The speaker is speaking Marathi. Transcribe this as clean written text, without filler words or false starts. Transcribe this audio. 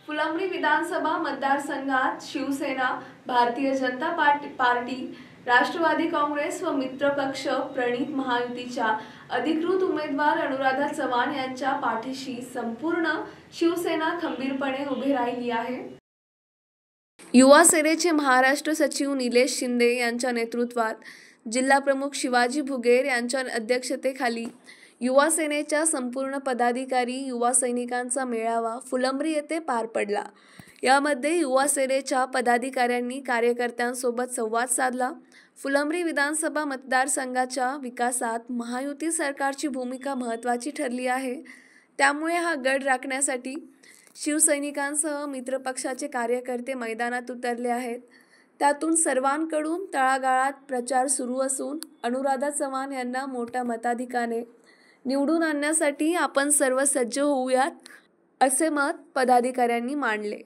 फुलंब्री विधानसभा मतदारसंघात शिवसेना, भारतीय जनता पार्टी, राष्ट्रवादी काँग्रेस व मित्रपक्ष प्रणित महायुतीच्या अधिकृत उमेदवार अनुराधा चव्हाण यांच्या पाठीशी संपूर्ण शिवसेना खंबीरपणे उभी राहिली आहे। युवा सेनेचे महाराष्ट्र सचिव निलेश शिंदे यांच्या नेतृत्वात जिल्हा प्रमुख शिवाजी भुगेर यांच्या अध्यक्षतेखाली युवा सेनेच्या संपूर्ण पदाधिकारी युवा सैनिकांचा मेळावा फुलंब्री येथे पार पडला। यामध्ये युवा सेनेच्या पदाधिकाऱ्यांनी कार्यकर्त्यांसोबत संवाद साधला। फुलंब्री विधानसभा मतदारसंघाच्या विकासात महायुती सरकारची भूमिका महत्त्वाची ठरली आहे। त्यामुळे हा गड राखण्यासाठी शिवसैनिकांसह मित्रपक्षाचे कार्यकर्ते मैदानात उतरले आहेत। त्यातून सर्वांकडून तळागाळात प्रचार सुरू असून अनुराधा चव्हाण यांना मोठ्या मताधिक्याने निवडून आणण्यासाठी आपण सर्व सज्ज होऊयात, असे मत पदाधिकाऱ्यांनी मांडले।